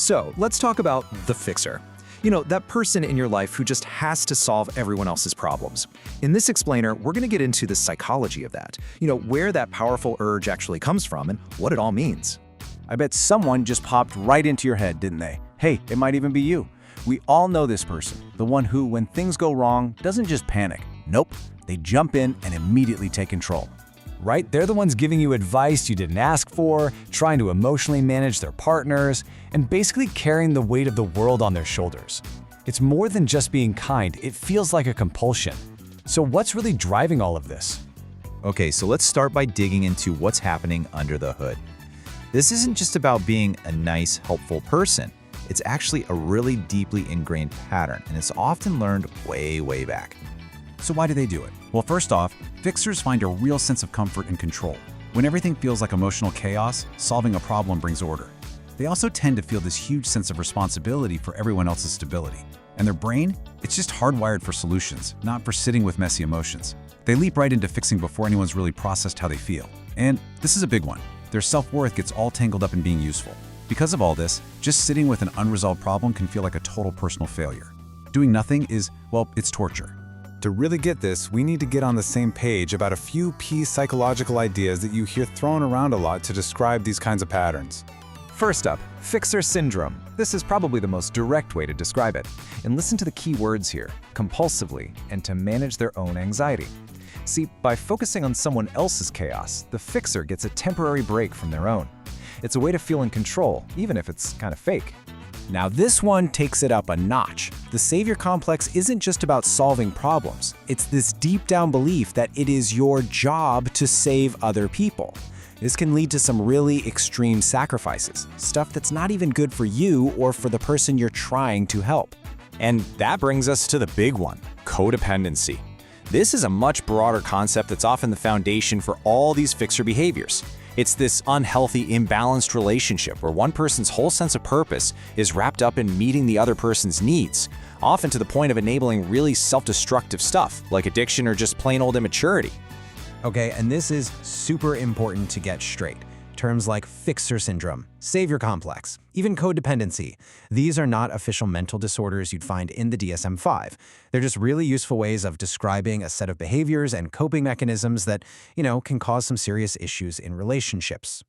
So let's talk about the fixer. That person in your life who just has to solve everyone else's problems. In this explainer, we're going to get into the psychology of that, where that powerful urge actually comes from and what it all means. I bet someone just popped right into your head, didn't they? Hey, it might even be you. We all know this person, the one who, when things go wrong, doesn't just panic. Nope, they jump in and immediately take control. Right? They're the ones giving you advice you didn't ask for, trying to emotionally manage their partners, and basically carrying the weight of the world on their shoulders. It's more than just being kind, it feels like a compulsion. So what's really driving all of this? Okay, so let's start by digging into what's happening under the hood. This isn't just about being a nice, helpful person. It's actually a really deeply ingrained pattern, and it's often learned way, way back. So why do they do it? Well, first off, fixers find a real sense of comfort and control. When everything feels like emotional chaos, solving a problem brings order. They also tend to feel this huge sense of responsibility for everyone else's stability. And their brain, it's just hardwired for solutions, not for sitting with messy emotions. They leap right into fixing before anyone's really processed how they feel. And this is a big one. Their self-worth gets all tangled up in being useful. Because of all this, just sitting with an unresolved problem can feel like a total personal failure. Doing nothing is, well, it's torture. To really get this, we need to get on the same page about a few key psychological ideas that you hear thrown around a lot to describe these kinds of patterns. First up, fixer syndrome. This is probably the most direct way to describe it. And listen to the key words here: compulsively, and to manage their own anxiety. See, by focusing on someone else's chaos, the fixer gets a temporary break from their own. It's a way to feel in control, even if it's kind of fake. Now this one takes it up a notch. The savior complex isn't just about solving problems. It's this deep down belief that it is your job to save other people. This can lead to some really extreme sacrifices, stuff that's not even good for you or for the person you're trying to help. And that brings us to the big one, codependency. This is a much broader concept that's often the foundation for all these fixer behaviors. It's this unhealthy, imbalanced relationship where one person's whole sense of purpose is wrapped up in meeting the other person's needs, often to the point of enabling really self-destructive stuff, like addiction or just plain old immaturity. Okay, and this is super important to get straight. Terms like fixer syndrome, savior complex, even codependency. These are not official mental disorders you'd find in the DSM-5. They're just really useful ways of describing a set of behaviors and coping mechanisms that, can cause some serious issues in relationships.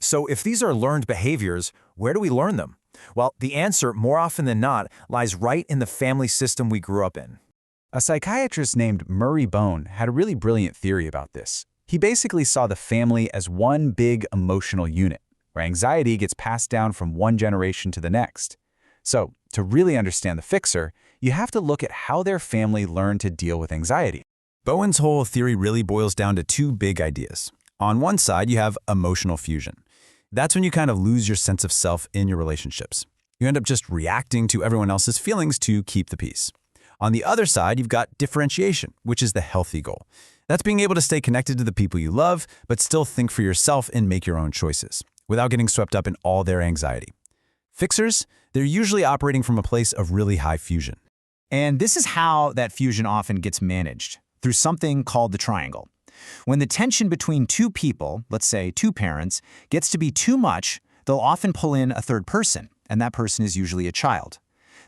So if these are learned behaviors, where do we learn them? Well, the answer, more often than not, lies right in the family system we grew up in. A psychiatrist named Murray Bone had a really brilliant theory about this. He basically saw the family as one big emotional unit, where anxiety gets passed down from one generation to the next. So, to really understand the fixer, you have to look at how their family learned to deal with anxiety. Bowen's whole theory really boils down to two big ideas. On one side, you have emotional fusion. That's when you kind of lose your sense of self in your relationships. You end up just reacting to everyone else's feelings to keep the peace. On the other side, you've got differentiation, which is the healthy goal. That's being able to stay connected to the people you love, but still think for yourself and make your own choices, without getting swept up in all their anxiety. Fixers, they're usually operating from a place of really high fusion. And this is how that fusion often gets managed, through something called the triangle. When the tension between two people, let's say two parents, gets to be too much, they'll often pull in a third person, and that person is usually a child.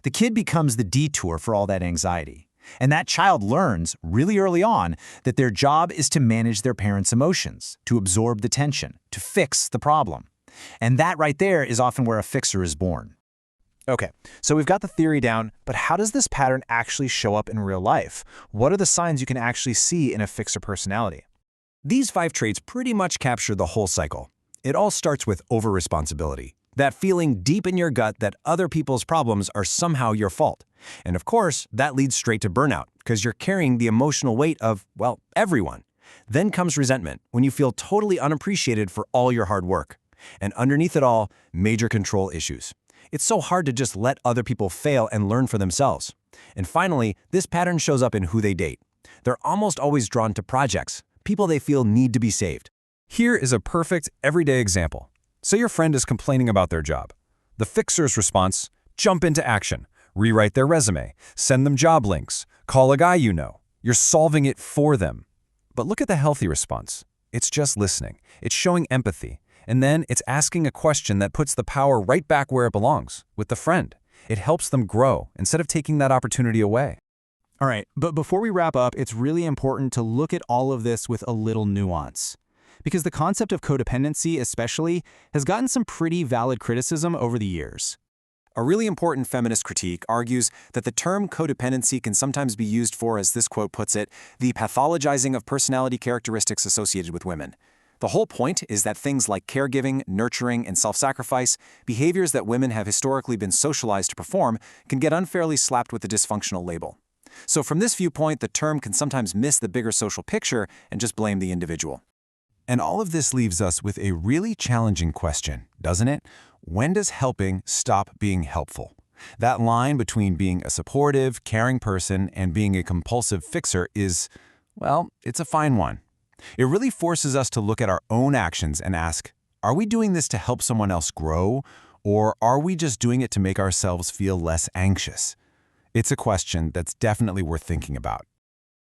The kid becomes the detour for all that anxiety. And that child learns really early on that their job is to manage their parents' emotions, to absorb the tension, to fix the problem. And that right there is often where a fixer is born. Okay, so we've got the theory down, but how does this pattern actually show up in real life? What are the signs you can actually see in a fixer personality? These 5 traits pretty much capture the whole cycle. It all starts with over-responsibility. That feeling deep in your gut that other people's problems are somehow your fault. And of course, that leads straight to burnout, because you're carrying the emotional weight of, well, everyone. Then comes resentment, when you feel totally unappreciated for all your hard work. And underneath it all, major control issues. It's so hard to just let other people fail and learn for themselves. And finally, this pattern shows up in who they date. They're almost always drawn to projects, people they feel need to be saved. Here is a perfect, everyday example. Say your friend is complaining about their job. The fixer's response: jump into action, rewrite their resume, send them job links, call a guy you know. You're solving it for them. But look at the healthy response. It's just listening. It's showing empathy. And then it's asking a question that puts the power right back where it belongs, with the friend. It helps them grow instead of taking that opportunity away. All right, but before we wrap up, it's really important to look at all of this with a little nuance. Because the concept of codependency, especially, has gotten some pretty valid criticism over the years. A really important feminist critique argues that the term codependency can sometimes be used for, as this quote puts it, the pathologizing of personality characteristics associated with women. The whole point is that things like caregiving, nurturing, and self-sacrifice, behaviors that women have historically been socialized to perform, can get unfairly slapped with the dysfunctional label. So from this viewpoint, the term can sometimes miss the bigger social picture and just blame the individual. And all of this leaves us with a really challenging question, doesn't it? When does helping stop being helpful? That line between being a supportive, caring person and being a compulsive fixer is, well, it's a fine one. It really forces us to look at our own actions and ask, are we doing this to help someone else grow, or are we just doing it to make ourselves feel less anxious? It's a question that's definitely worth thinking about.